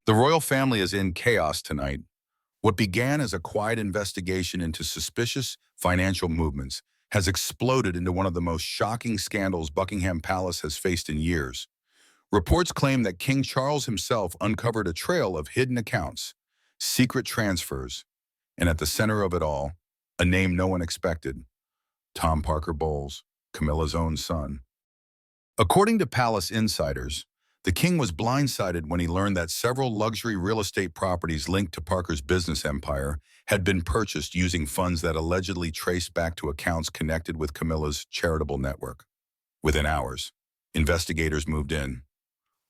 The royal family is in chaos tonight. What began as a quiet investigation into suspicious financial movements has exploded into one of the most shocking scandals Buckingham Palace has faced in years. Reports claim that King Charles himself uncovered a trail of hidden accounts, secret transfers, and at the center of it all, a name no one expected: Tom Parker Bowles, Camilla's own son. According to palace insiders, the king was blindsided when he learned that several luxury real estate properties linked to Parker's business empire had been purchased using funds that allegedly traced back to accounts connected with Camilla's charitable network. Within hours, investigators moved in.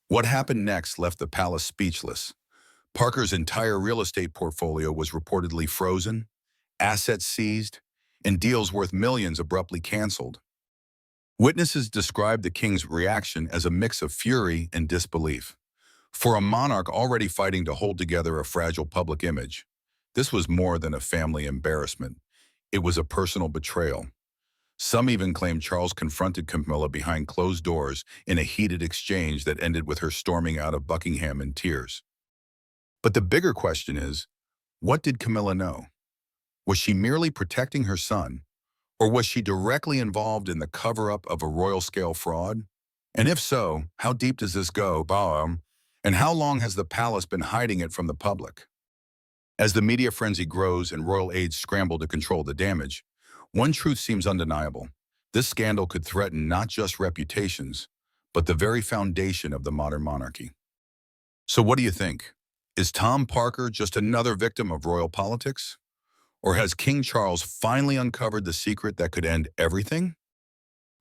What happened next left the palace speechless. Parker's entire real estate portfolio was reportedly frozen, assets seized, and deals worth millions abruptly canceled. Witnesses described the king's reaction as a mix of fury and disbelief. For a monarch already fighting to hold together a fragile public image, this was more than a family embarrassment. It was a personal betrayal. Some even claimed Charles confronted Camilla behind closed doors in a heated exchange that ended with her storming out of Buckingham in tears. But the bigger question is, what did Camilla know? Was she merely protecting her son? Or was she directly involved in the cover-up of a royal-scale fraud? And if so, how deep does this go, and how long has the palace been hiding it from the public? As the media frenzy grows and royal aides scramble to control the damage, one truth seems undeniable. This scandal could threaten not just reputations, but the very foundation of the modern monarchy. So what do you think? Is Tom Parker just another victim of royal politics? Or has King Charles finally uncovered the secret that could end everything?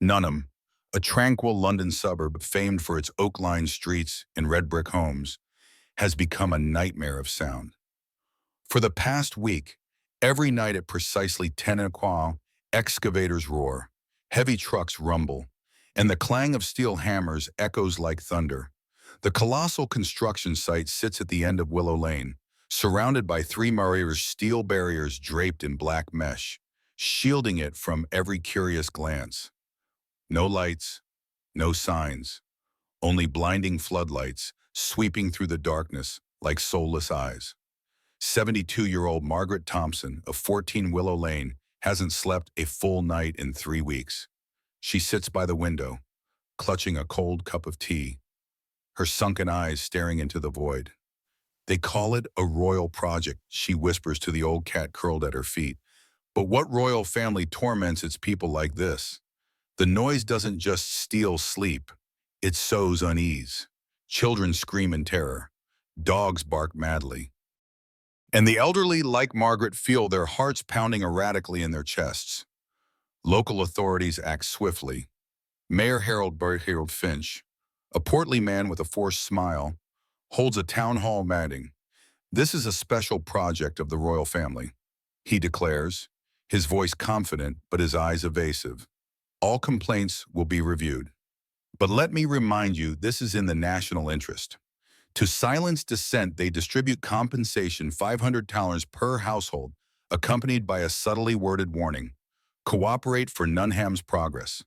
Nunham, a tranquil London suburb famed for its oak-lined streets and red brick homes, has become a nightmare of sound. For the past week, every night at precisely 10 o'clock, excavators roar, heavy trucks rumble, and the clang of steel hammers echoes like thunder. The colossal construction site sits at the end of Willow Lane, surrounded by 3 Maria's steel barriers draped in black mesh, shielding it from every curious glance. No lights, no signs, only blinding floodlights sweeping through the darkness like soulless eyes. 72-year-old Margaret Thompson of 14 Willow Lane hasn't slept a full night in 3 weeks. She sits by the window, clutching a cold cup of tea, her sunken eyes staring into the void. They call it a royal project, she whispers to the old cat curled at her feet. But what royal family torments its people like this? The noise doesn't just steal sleep, it sows unease. Children scream in terror. Dogs bark madly. And the elderly, like Margaret, feel their hearts pounding erratically in their chests. Local authorities act swiftly. Mayor Harold Finch, a portly man with a forced smile, holds a town hall meeting. This is a special project of the royal family, he declares, his voice confident but his eyes evasive. All complaints will be reviewed. But let me remind you, this is in the national interest. To silence dissent, they distribute compensation $500 per household, accompanied by a subtly worded warning: cooperate for Nunham's progress.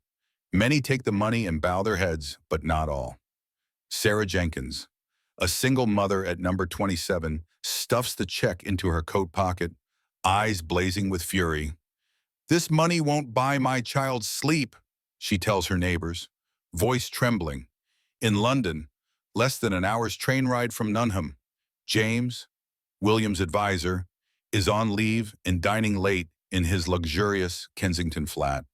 Many take the money and bow their heads, but not all. Sarah Jenkins, a single mother at number 27, stuffs the check into her coat pocket, eyes blazing with fury. "This money won't buy my child sleep," she tells her neighbors, voice trembling. In London, less than an hour's train ride from Nunham, James, William's advisor, is on leave and dining late in his luxurious Kensington flat.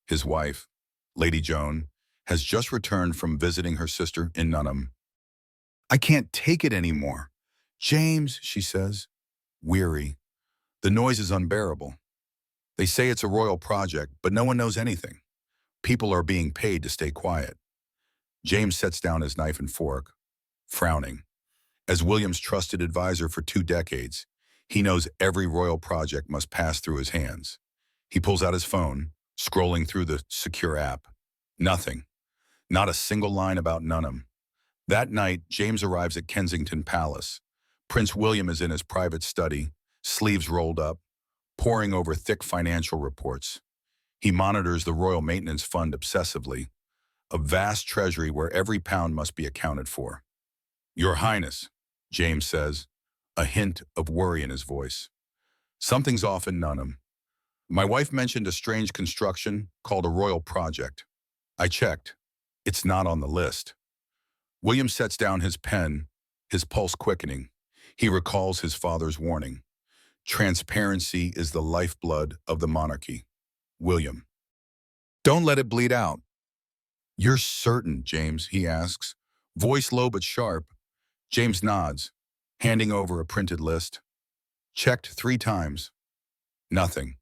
His wife, Lady Joan, has just returned from visiting her sister in Nunham. "I can't take it anymore. James," she says, weary. "The noise is unbearable. They say it's a royal project, but no one knows anything. People are being paid to stay quiet." James sets down his knife and fork, frowning. As William's trusted advisor for 2 decades, he knows every royal project must pass through his hands. He pulls out his phone, scrolling through the secure app. Nothing. Not a single line about Nunham. That night, James arrives at Kensington Palace. Prince William is in his private study, sleeves rolled up, poring over thick financial reports. He monitors the Royal Maintenance Fund obsessively, a vast treasury where every pound must be accounted for. "Your Highness," James says, a hint of worry in his voice. Something's off in Nunham. My wife mentioned a strange construction called a royal project. I checked. It's not on the list. William sets down his pen, his pulse quickening. He recalls his father's warning. Transparency is the lifeblood of the monarchy. William. Don't let it bleed out. You're certain, James, he asks. Voice low but sharp. James nods, handing over a printed list. Checked 3 times. Nothing.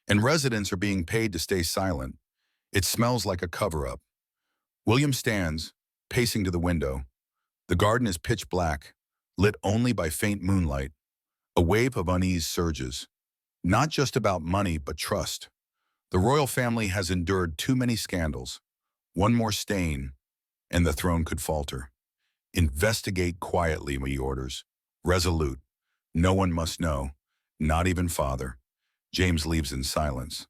And residents are being paid to stay silent. It smells like a cover-up. William stands, pacing to the window. The garden is pitch black, lit only by faint moonlight. A wave of unease surges. Not just about money, but trust. The royal family has endured too many scandals. One more stain, and the throne could falter. Investigate quietly, he orders. Resolute. No one must know, not even father. James leaves in silence.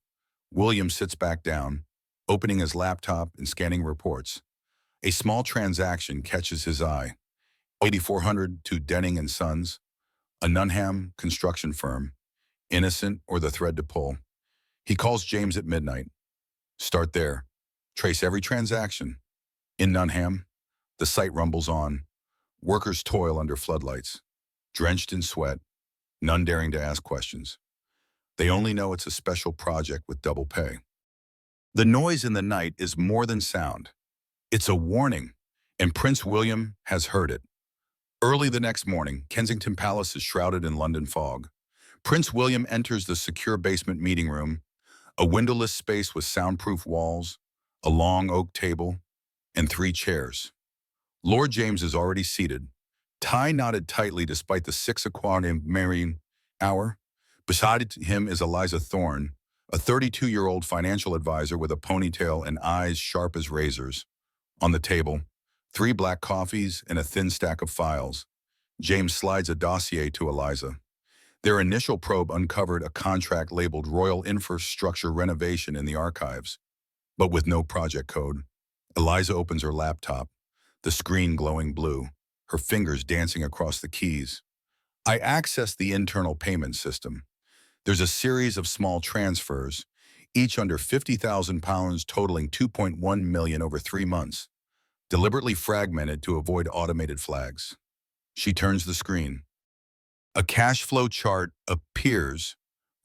William sits back down, opening his laptop and scanning reports. A small transaction catches his eye. 8400 to Denning and Sons, a Nunham construction firm. Innocent or the thread to pull. He calls James at midnight. Start there. Trace every transaction. In Nunham, the site rumbles on. Workers toil under floodlights, drenched in sweat, none daring to ask questions. They only know it's a special project with double pay. The noise in the night is more than sound. It's a warning, and Prince William has heard it. Early the next morning, Kensington Palace is shrouded in London fog. Prince William enters the secure basement meeting room, a windowless space with soundproof walls, a long oak table, and 3 chairs. Lord James is already seated, tie knotted tightly despite the 6 o'clock marrying hour. Beside him is Eliza Thorne, a 32-year-old financial advisor with a ponytail and eyes sharp as razors. On the table, 3 black coffees and a thin stack of files. James slides a dossier to Eliza. Their initial probe uncovered a contract labeled Royal Infrastructure Renovation in the archives, but with no project code. Eliza opens her laptop, the screen glowing blue, her fingers dancing across the keys. I access the internal payment system. There's a series of small transfers, each under £50,000 totaling 2.1 million over 3 months, deliberately fragmented to avoid automated flags. She turns the screen. A cash flow chart appears,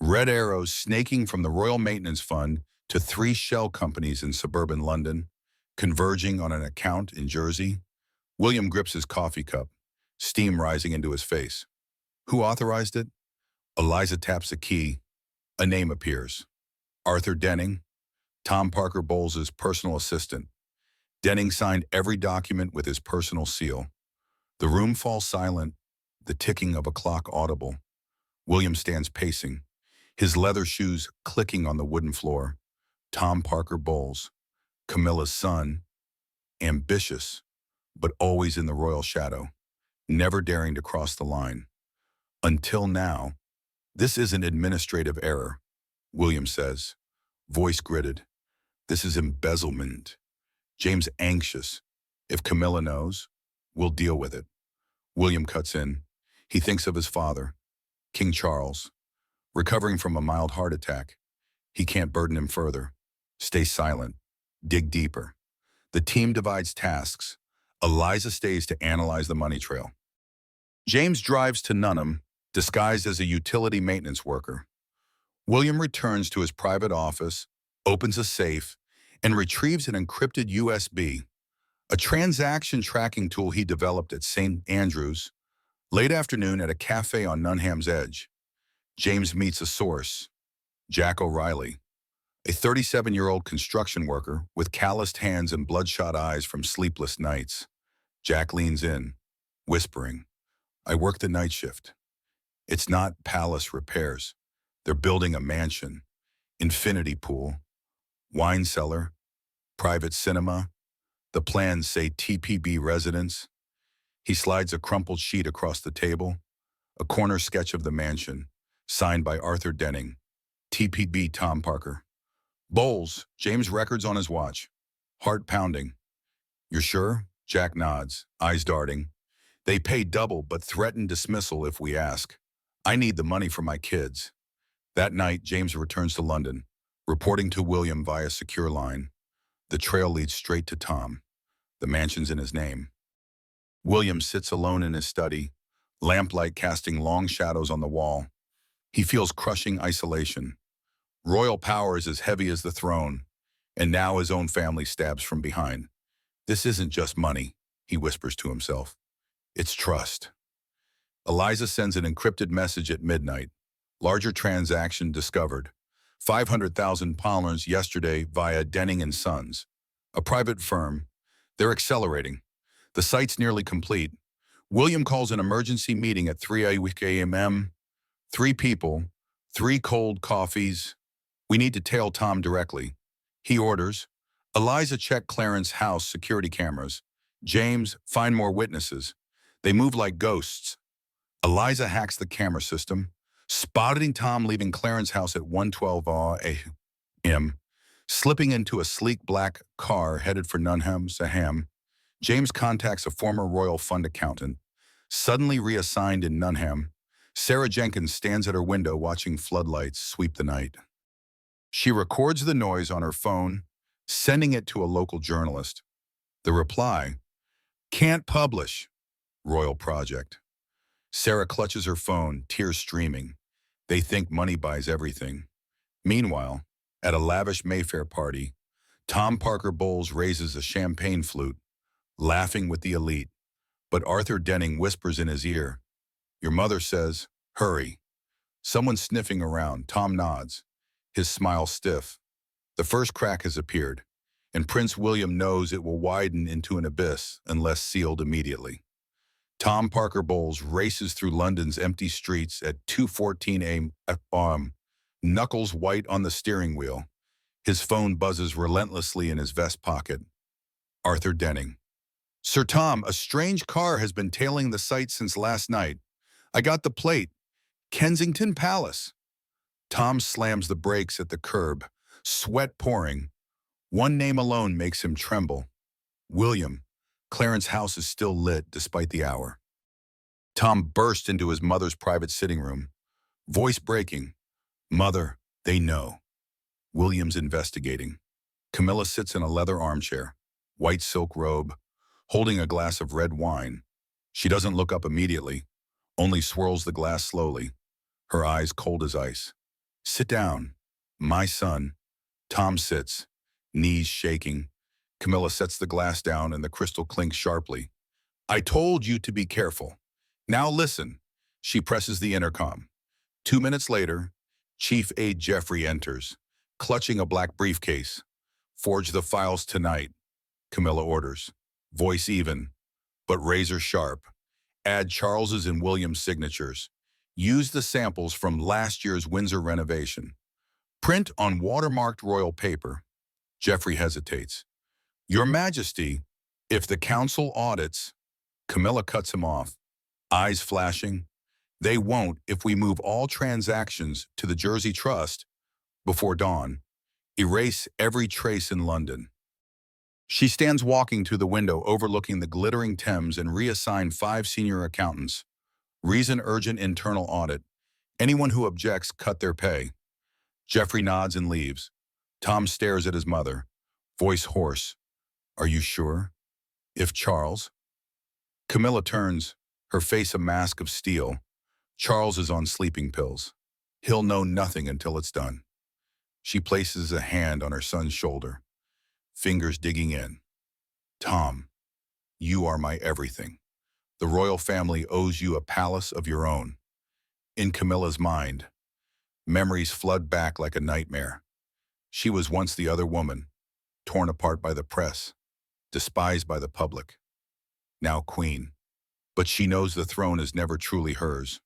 red arrows snaking from the Royal Maintenance Fund to 3 shell companies in suburban London, converging on an account in Jersey. William grips his coffee cup, steam rising into his face. Who authorized it? Eliza taps a key. A name appears. Arthur Denning, Tom Parker Bowles' personal assistant. Denning signed every document with his personal seal. The room falls silent, the ticking of a clock audible. William stands pacing, his leather shoes clicking on the wooden floor. Tom Parker Bowles, Camilla's son, ambitious, but always in the royal shadow, never daring to cross the line. Until now. This is an administrative error, William says, voice gritted. This is embezzlement. James anxious. If Camilla knows, we'll deal with it. William cuts in. He thinks of his father, King Charles, recovering from a mild heart attack. He can't burden him further. Stay silent. Dig deeper. The team divides tasks. Eliza stays to analyze the money trail. James drives to Nunham, disguised as a utility maintenance worker. William returns to his private office, opens a safe, and retrieves an encrypted USB, a transaction tracking tool he developed at St. Andrews. Late afternoon at a cafe on Nunham's Edge, James meets a source, Jack O'Reilly, a 37-year-old construction worker with calloused hands and bloodshot eyes from sleepless nights. Jack leans in, whispering, I work the night shift. It's not palace repairs. They're building a mansion, infinity pool, wine cellar, private cinema. The plans say TPB residence. He slides a crumpled sheet across the table, a corner sketch of the mansion, signed by Arthur Denning, TPB Tom Parker. Bowles, James records on his watch, heart pounding. You're sure? Jack nods, eyes darting. They pay double but threaten dismissal if we ask. I need the money for my kids. That night, James returns to London, reporting to William via secure line. The trail leads straight to Tom. The mansion's in his name. William sits alone in his study, lamplight casting long shadows on the wall. He feels crushing isolation. Royal power is as heavy as the throne, and now his own family stabs from behind. This isn't just money, he whispers to himself. It's trust. Eliza sends an encrypted message at midnight. Larger transaction discovered. 500,000 pounds yesterday via Denning and Sons, a private firm. They're accelerating. The site's nearly complete. William calls an emergency meeting at 3 a.m. 3 people, 3 cold coffees. We need to tail Tom directly. He orders. Eliza, check Clarence house security cameras. James, find more witnesses. They move like ghosts. Eliza hacks the camera system, spotting Tom leaving Clarence house at 1:12 a.m., slipping into a sleek black car headed for Nunham, Saham. James contacts a former Royal Fund accountant, suddenly reassigned in Nunham. Sarah Jenkins stands at her window watching floodlights sweep the night. She records the noise on her phone, sending it to a local journalist. The reply, "Can't publish. Royal project." Sarah clutches her phone, tears streaming. They think money buys everything. Meanwhile, at a lavish Mayfair party, Tom Parker Bowles raises a champagne flute, laughing with the elite. But Arthur Denning whispers in his ear, "Your mother says, hurry." Someone's sniffing around. Tom nods, his smile stiff. The first crack has appeared, and Prince William knows it will widen into an abyss unless sealed immediately. Tom Parker Bowles races through London's empty streets at 2:14 a.m., knuckles white on the steering wheel. His phone buzzes relentlessly in his vest pocket. Arthur Denning. "Sir Tom, a strange car has been tailing the site since last night. I got the plate. Kensington Palace." Tom slams the brakes at the curb, sweat pouring. One name alone makes him tremble. William. Clarence's house is still lit despite the hour. Tom burst into his mother's private sitting room, voice breaking. "Mother, they know." William's investigating. Camilla sits in a leather armchair, white silk robe, holding a glass of red wine. She doesn't look up immediately, only swirls the glass slowly, her eyes cold as ice. "Sit down, my son." Tom sits, knees shaking. Camilla sets the glass down and the crystal clinks sharply. "I told you to be careful. Now listen." She presses the intercom. 2 minutes later, Chief Aide Jeffrey enters, clutching a black briefcase. "Forge the files tonight," Camilla orders, voice even, but razor sharp. "Add Charles's and William's signatures. Use the samples from last year's Windsor renovation. Print on watermarked royal paper." Jeffrey hesitates. "Your Majesty, if the council audits..." Camilla cuts him off, eyes flashing. "They won't if we move all transactions to the Jersey Trust before dawn. Erase every trace in London." She stands walking to the window overlooking the glittering Thames and reassign 5 senior accountants. Reason urgent internal audit. Anyone who objects, cut their pay. Jeffrey nods and leaves. Tom stares at his mother, voice hoarse. "Are you sure? If Charles..." Camilla turns, her face a mask of steel. "Charles is on sleeping pills. He'll know nothing until it's done." She places a hand on her son's shoulder, fingers digging in. "Tom, you are my everything. The royal family owes you a palace of your own." In Camilla's mind, memories flood back like a nightmare. She was once the other woman, torn apart by the press, despised by the public. Now queen. But she knows the throne is never truly hers.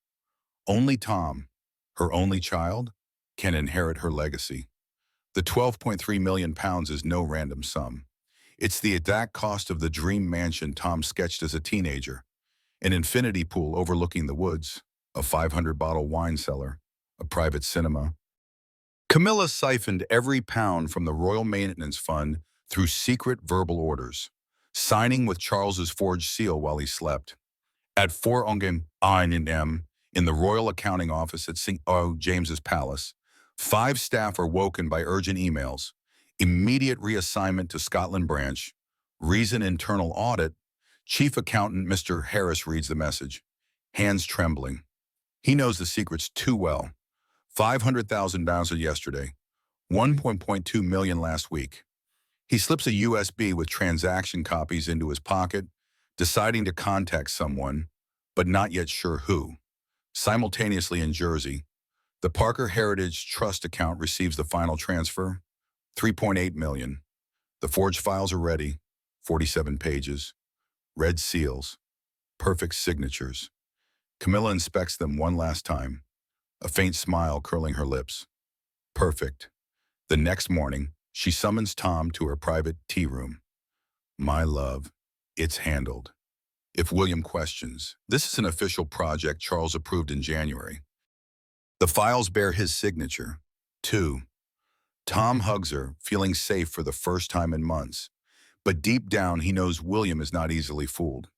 Only Tom, her only child, can inherit her legacy. The £12.3 million is no random sum. It's the exact cost of the dream mansion Tom sketched as a teenager, an infinity pool overlooking the woods, a 500-bottle wine cellar, a private cinema. Camilla siphoned every pound from the Royal Maintenance Fund through secret verbal orders, signing with Charles's forged seal while he slept. At 4 a.m. in the Royal Accounting Office at St. James's Palace, 5 staff are woken by urgent emails. Immediate reassignment to Scotland branch. Reason internal audit. Chief accountant Mr. Harris reads the message, hands trembling. He knows the secrets too well. $500,000 yesterday, 1.2 million last week. He slips a USB with transaction copies into his pocket, deciding to contact someone, but not yet sure who. Simultaneously in Jersey, the Parker Heritage Trust account receives the final transfer, 3.8 million. The forged files are ready, 47 pages, red seals, perfect signatures. Camilla inspects them one last time, a faint smile curling her lips. Perfect. The next morning, she summons Tom to her private tea room. My love, it's handled. If William questions, this is an official project Charles approved in January. The files bear his signature, too. Tom hugs her, feeling safe for the first time in months. But deep down, he knows William is not easily fooled.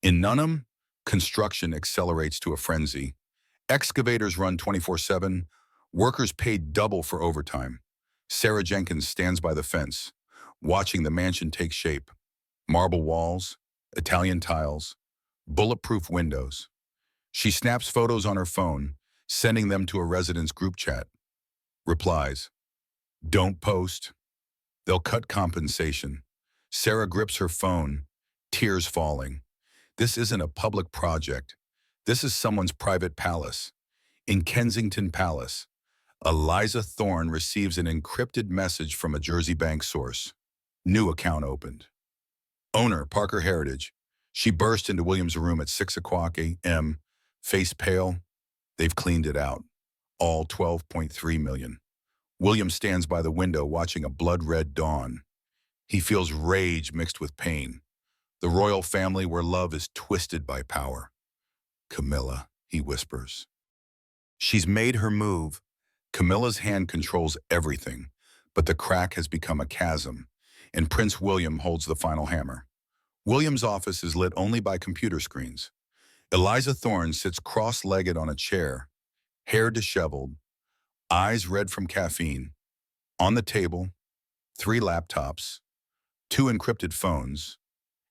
In Nunham, construction accelerates to a frenzy. Excavators run 24/7. Workers paid double for overtime. Sarah Jenkins stands by the fence, watching the mansion take shape. Marble walls, Italian tiles, bulletproof windows. She snaps photos on her phone, sending them to a residents' group chat. Replies, don't post. They'll cut compensation. Sarah grips her phone, tears falling. This isn't a public project. This is someone's private palace. In Kensington Palace, Eliza Thorne receives an encrypted message from a Jersey bank source. New account opened. Owner, Parker Heritage. She burst into William's room at 6 o'clock a.m., face pale. They've cleaned it out. All 12.3 million. William stands by the window watching a blood-red dawn. He feels rage mixed with pain. The royal family where love is twisted by power. Camilla, he whispers. She's made her move. Camilla's hand controls everything, but the crack has become a chasm, and Prince William holds the final hammer. William's office is lit only by computer screens. Eliza Thorne sits cross-legged on a chair, hair disheveled, eyes red from caffeine. On the table, 3 laptops, 2 encrypted phones,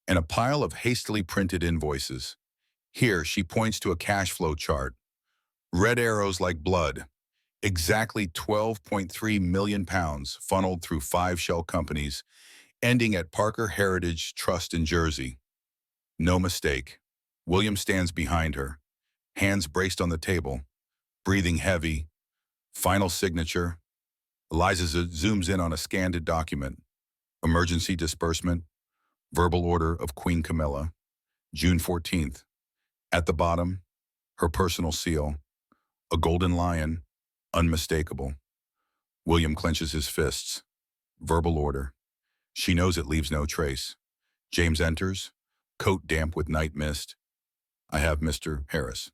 and a pile of hastily printed invoices. Here, she points to a cash flow chart. Red arrows like blood. Exactly 12.3 million pounds funneled through 5 shell companies, ending at Parker Heritage Trust in Jersey. No mistake. William stands behind her, hands braced on the table, breathing heavy. Final signature. Eliza zooms in on a scanned document. Emergency disbursement. Verbal order of Queen Camilla. June 14th. At the bottom, her personal seal. A golden lion. Unmistakable. William clenches his fists. Verbal order. She knows it leaves no trace. James enters, coat damp with night mist. I have Mr. Harris.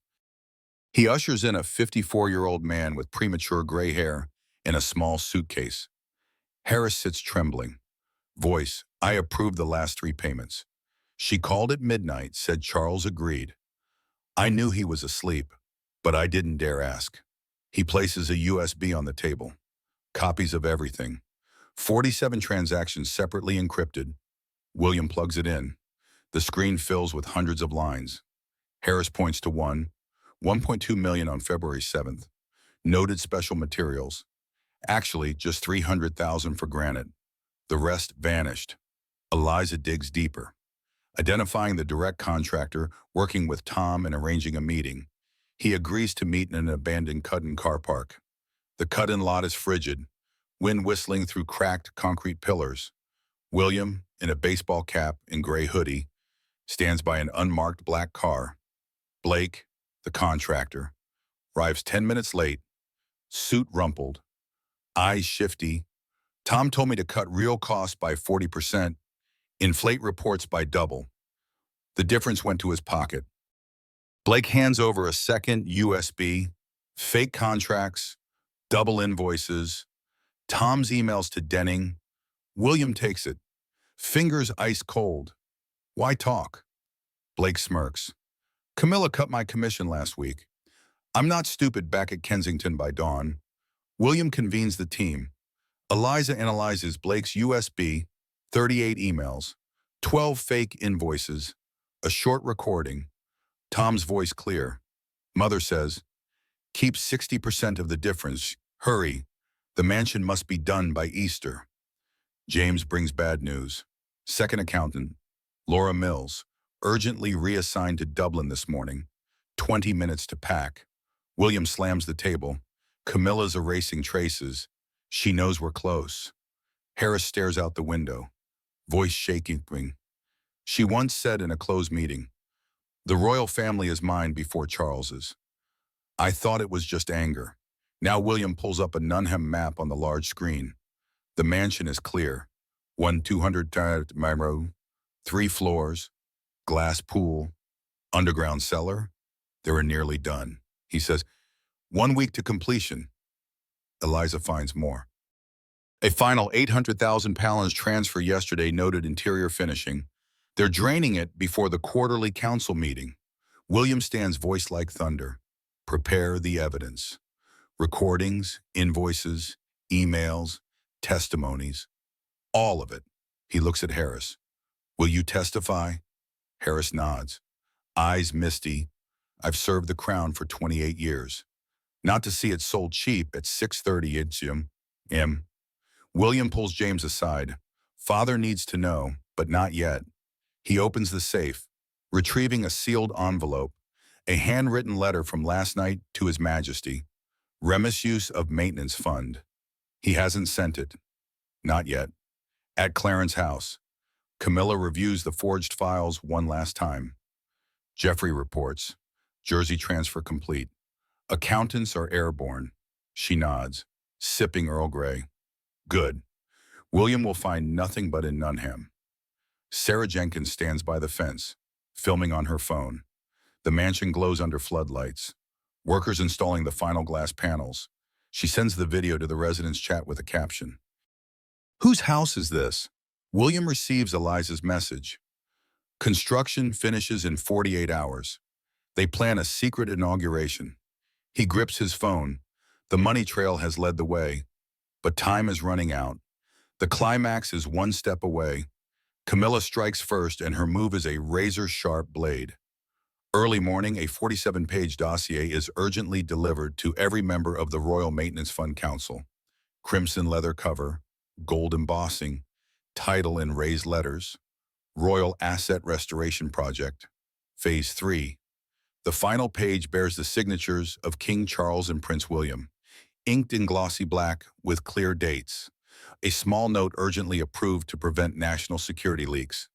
He ushers in a 54-year-old man with premature gray hair in a small suitcase. Harris sits trembling. Voice, I approve the last 3 payments. She called at midnight, said Charles agreed. I knew he was asleep, but I didn't dare ask. He places a USB on the table. Copies of everything. 47 transactions separately encrypted. William plugs it in. The screen fills with hundreds of lines. Harris points to 1.2 million on February 7th. Noted special materials. Actually, just 300,000 for granite. The rest vanished. Eliza digs deeper. Identifying the direct contractor, working with Tom and arranging a meeting. He agrees to meet in an abandoned cut-in car park. The cut-in lot is frigid, wind whistling through cracked concrete pillars. William, in a baseball cap and gray hoodie, stands by an unmarked black car. Blake, the contractor, arrives 10 minutes late, suit rumpled, eyes shifty. Tom told me to cut real costs by 40%, inflate reports by double. The difference went to his pocket. Blake hands over a second USB, fake contracts, double invoices, Tom's emails to Denning. William takes it, fingers ice cold. Why talk? Blake smirks. Camilla cut my commission last week. I'm not stupid back at Kensington by dawn. William convenes the team. Eliza analyzes Blake's USB, 38 emails, 12 fake invoices, a short recording. Tom's voice clear. Mother says, keep 60% of the difference. Hurry. The mansion must be done by Easter. James brings bad news. Second accountant, Laura Mills, urgently reassigned to Dublin this morning. 20 minutes to pack. William slams the table. Camilla's erasing traces. She knows we're close. Harris stares out the window, voice shaking. She once said in a closed meeting, the royal family is mine before Charles's. I thought it was just anger. Now William pulls up a Nunham map on the large screen. The mansion is clear. 200 room, 3 floors, glass pool, underground cellar. They are nearly done. He says, 1 week to completion. Eliza finds more. A final £800,000 transfer yesterday, noted interior finishing. They're draining it before the quarterly council meeting. William stands voice like thunder. Prepare the evidence. Recordings, invoices, emails, testimonies. All of it. He looks at Harris. Will you testify? Harris nods. Eyes misty. I've served the crown for 28 years. Not to see it sold cheap at 6:30 m. William pulls James aside. Father needs to know, but not yet. He opens the safe, retrieving a sealed envelope, a handwritten letter from last night to His Majesty. Remisuse of maintenance fund. He hasn't sent it. Not yet. At Clarence House, Camilla reviews the forged files one last time. Jeffrey reports. Jersey transfer complete. Accountants are airborne. She nods, sipping Earl Grey. Good. William will find nothing but in Nunham. Sarah Jenkins stands by the fence, filming on her phone. The mansion glows under floodlights. Workers installing the final glass panels. She sends the video to the residents' chat with a caption. Whose house is this? William receives Eliza's message. Construction finishes in 48 hours. They plan a secret inauguration. He grips his phone. The money trail has led the way. But time is running out. The climax is one step away. Camilla strikes first, and her move is a razor-sharp blade. Early morning, a 47-page dossier is urgently delivered to every member of the Royal Maintenance Fund Council. Crimson leather cover, gold embossing, title in raised letters, Royal Asset Restoration Project, Phase 3. The final page bears the signatures of King Charles and Prince William, inked in glossy black with clear dates. A small note urgently approved to prevent national security leaks.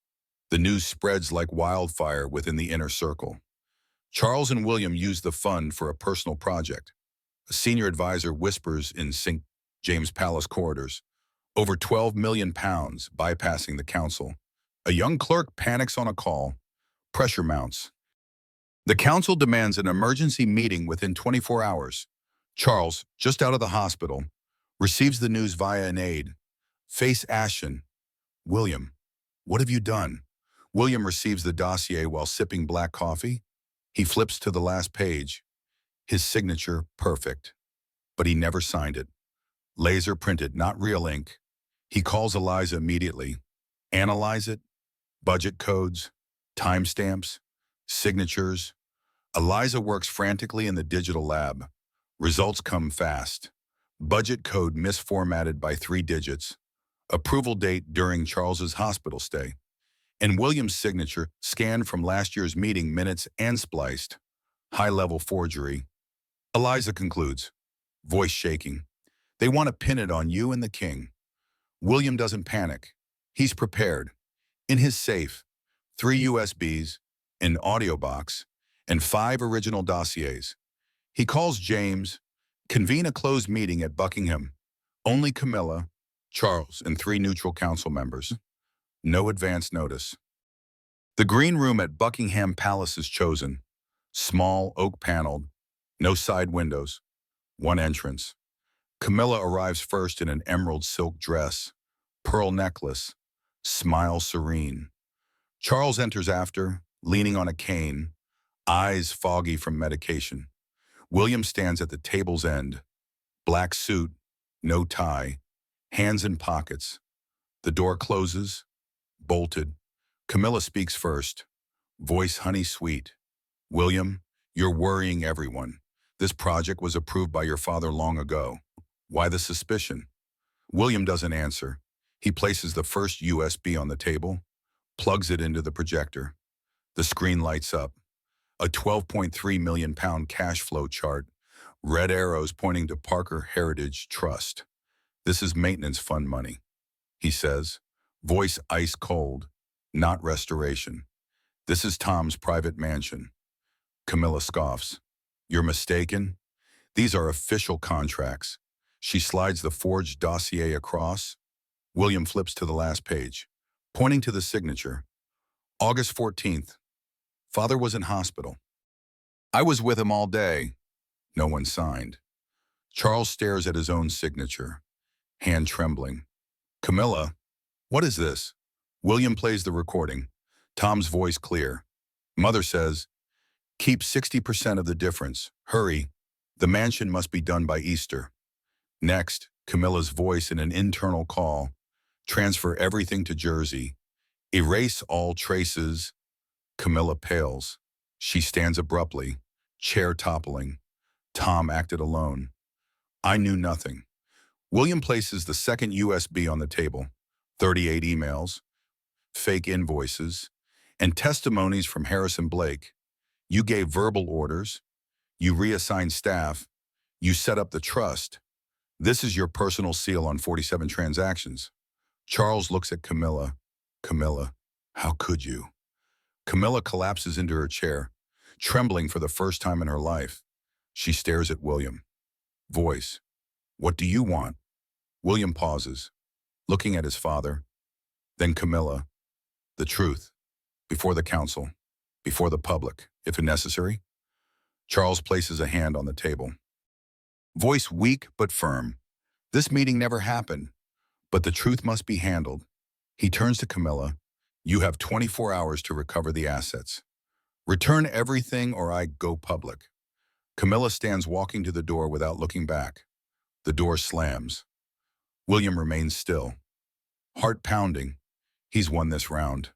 The news spreads like wildfire within the inner circle. Charles and William used the fund for a personal project. A senior advisor whispers in St. James Palace corridors. Over £12 million bypassing the council. A young clerk panics on a call. Pressure mounts. The council demands an emergency meeting within 24 hours. Charles, just out of the hospital, receives the news via an aide. Face ashen. William, what have you done? William receives the dossier while sipping black coffee. He flips to the last page. His signature, perfect. But he never signed it. Laser printed, not real ink. He calls Eliza immediately. Analyze it. Budget codes, timestamps, signatures. Eliza works frantically in the digital lab. Results come fast. Budget code misformatted by 3 digits. Approval date during Charles's hospital stay. And William's signature scanned from last year's meeting minutes and spliced. High-level forgery. Eliza concludes, voice shaking. They want to pin it on you and the king. William doesn't panic. He's prepared. In his safe, 3 USBs, an audio box, and 5 original dossiers. He calls James, convene a closed meeting at Buckingham. Only Camilla, Charles, and 3 neutral council members. No advance notice. The green room at Buckingham Palace is chosen. Small, oak-paneled, no side windows, 1 entrance. Camilla arrives first in an emerald silk dress, pearl necklace, smile serene. Charles enters after, leaning on a cane, eyes foggy from medication. William stands at the table's end, black suit, no tie, hands in pockets. The door closes, bolted. Camilla speaks first, voice honey sweet. William, you're worrying everyone. This project was approved by your father long ago. Why the suspicion? William doesn't answer. He places the first USB on the table, plugs it into the projector. The screen lights up. A 12.3 million pound cash flow chart, red arrows pointing to Parker Heritage Trust. This is maintenance fund money, he says, voice ice cold, not restoration. This is Tom's private mansion. Camilla scoffs. You're mistaken? These are official contracts. She slides the forged dossier across. William flips to the last page, pointing to the signature. August 14th. Father was in hospital. I was with him all day. No one signed. Charles stares at his own signature, hand trembling. Camilla, what is this? William plays the recording, Tom's voice clear. Mother says, keep 60% of the difference. Hurry. The mansion must be done by Easter. Next, Camilla's voice in an internal call. Transfer everything to Jersey. Erase all traces. Camilla pales. She stands abruptly, chair toppling. Tom acted alone. I knew nothing. William places the second USB on the table. 38 emails, fake invoices, and testimonies from Harrison Blake. You gave verbal orders. You reassigned staff. You set up the trust. This is your personal seal on 47 transactions. Charles looks at Camilla. Camilla, how could you? Camilla collapses into her chair, trembling for the first time in her life. She stares at William. Voice, what do you want? William pauses, looking at his father. Then Camilla, the truth, before the council, before the public, if necessary. Charles places a hand on the table. Voice weak but firm. This meeting never happened, but the truth must be handled. He turns to Camilla. You have 24 hours to recover the assets. Return everything or I go public. Camilla stands walking to the door without looking back. The door slams. William remains still. Heart pounding. He's won this round.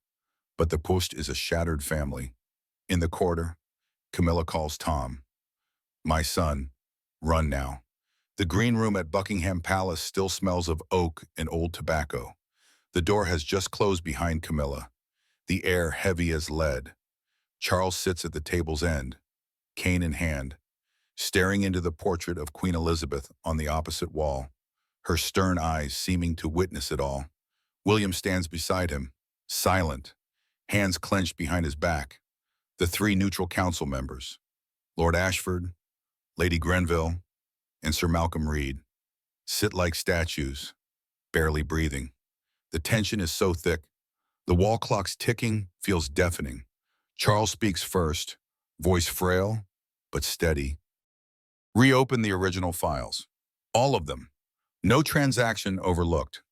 But the post is a shattered family. In the corridor, Camilla calls Tom. My son, run now. The green room at Buckingham Palace still smells of oak and old tobacco. The door has just closed behind Camilla, the air heavy as lead. Charles sits at the table's end, cane in hand, staring into the portrait of Queen Elizabeth on the opposite wall, her stern eyes seeming to witness it all. William stands beside him, silent, hands clenched behind his back. The three neutral council members, Lord Ashford, Lady Grenville, and Sir Malcolm Reed, sit like statues, barely breathing. The tension is so thick. The wall clock's ticking feels deafening. Charles speaks first, voice frail but steady. Reopen the original files. All of them. No transaction overlooked.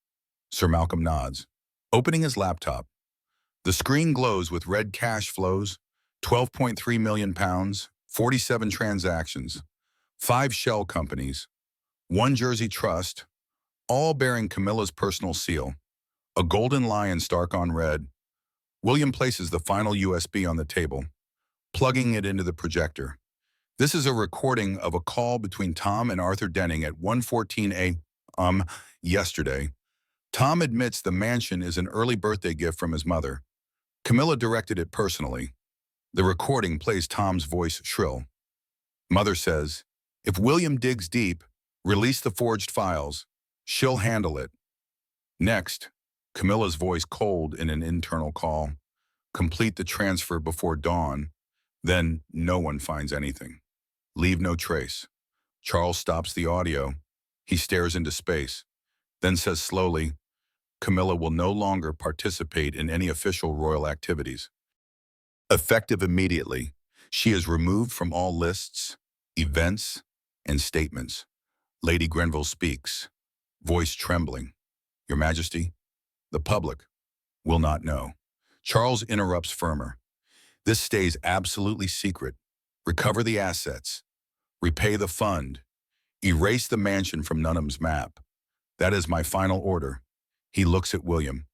Sir Malcolm nods, opening his laptop. The screen glows with red cash flows, 12.3 million pounds, 47 transactions, 5 shell companies, 1 Jersey trust, all bearing Camilla's personal seal. A golden lion stark on red. William places the final USB on the table, plugging it into the projector. This is a recording of a call between Tom and Arthur Denning at 1:14 a.m. yesterday. Tom admits the mansion is an early birthday gift from his mother. Camilla directed it personally. The recording plays Tom's voice shrill. Mother says, if William digs deep, release the forged files. She'll handle it. Next, Camilla's voice cold in an internal call. Complete the transfer before dawn. Then no one finds anything. Leave no trace. Charles stops the audio. He stares into space, then says slowly, Camilla will no longer participate in any official royal activities. Effective immediately, she is removed from all lists, events, and statements. Lady Grenville speaks, voice trembling. Your Majesty, the public will not know. Charles interrupts firmer. This stays absolutely secret. Recover the assets, repay the fund, erase the mansion from Nunham's map. That is my final order. He looks at William.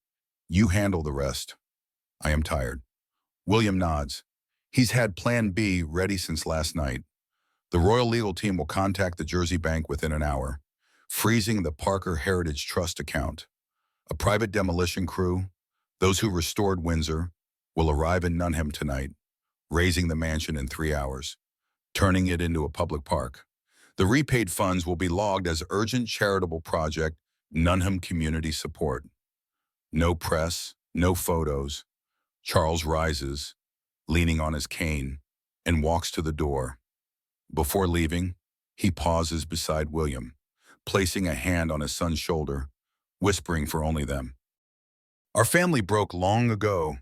You handle the rest. I am tired. William nods. He's had Plan B ready since last night. The Royal Legal Team will contact the Jersey Bank within an hour, freezing the Parker Heritage Trust account. A private demolition crew, those who restored Windsor, will arrive in Nunham tonight, razing the mansion in 3 hours, turning it into a public park. The repaid funds will be logged as urgent charitable project Nunham Community Support. No press, no photos. Charles rises, leaning on his cane, and walks to the door. Before leaving, he pauses beside William, placing a hand on his son's shoulder, whispering for only them. Our family broke long ago,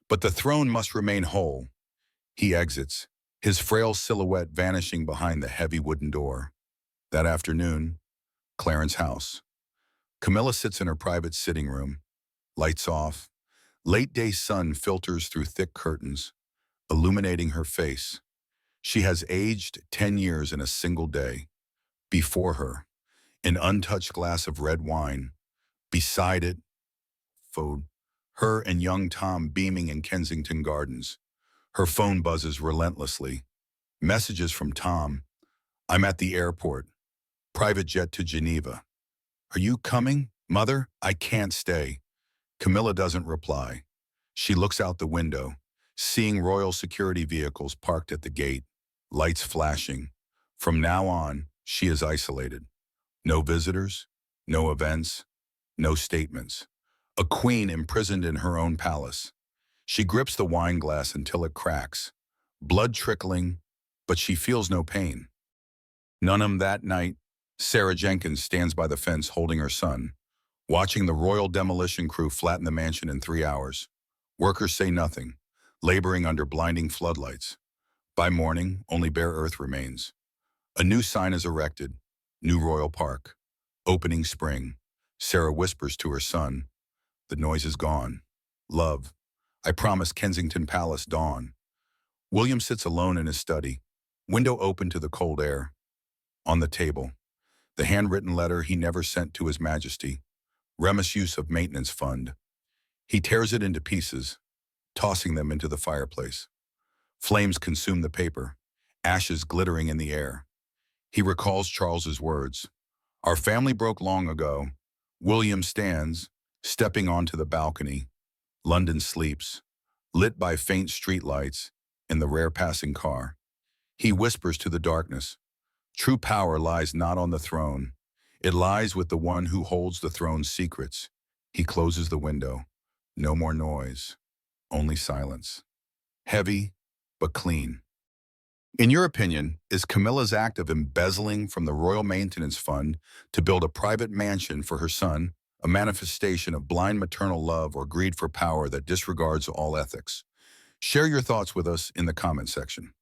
but the throne must remain whole. He exits, his frail silhouette vanishing behind the heavy wooden door. That afternoon, Clarence's house. Camilla sits in her private sitting room, lights off. Late-day sun filters through thick curtains, illuminating her face. She has aged 10 years in a single day. Before her, an untouched glass of red wine. Beside it, food. Her and young Tom beaming in Kensington Gardens. Her phone buzzes relentlessly. Messages from Tom. I'm at the airport. Private jet to Geneva. Are you coming, Mother? I can't stay. Camilla doesn't reply. She looks out the window, seeing royal security vehicles parked at the gate, lights flashing. From now on, she is isolated. No visitors, no events, no statements. A queen imprisoned in her own palace. She grips the wine glass until it cracks, blood trickling, but she feels no pain. Nunham that night, Sarah Jenkins stands by the fence holding her son, watching the royal demolition crew flatten the mansion in 3 hours. Workers say nothing, laboring under blinding floodlights. By morning, only bare earth remains. A new sign is erected, New Royal Park. Opening spring. Sarah whispers to her son, the noise is gone. Love, I promise Kensington Palace dawn. William sits alone in his study, window open to the cold air. On the table, the handwritten letter he never sent to His Majesty, Remus use of maintenance fund. He tears it into pieces, tossing them into the fireplace. Flames consume the paper, ashes glittering in the air. He recalls Charles's words. Our family broke long ago. William stands, stepping onto the balcony. London sleeps, lit by faint streetlights in the rare passing car. He whispers to the darkness. True power lies not on the throne. It lies with the one who holds the throne's secrets. He closes the window. No more noise, only silence. Heavy, but clean. In your opinion, is Camilla's act of embezzling from the Royal Maintenance Fund to build a private mansion for her son a manifestation of blind maternal love or greed for power that disregards all ethics? Share your thoughts with us in the comment section.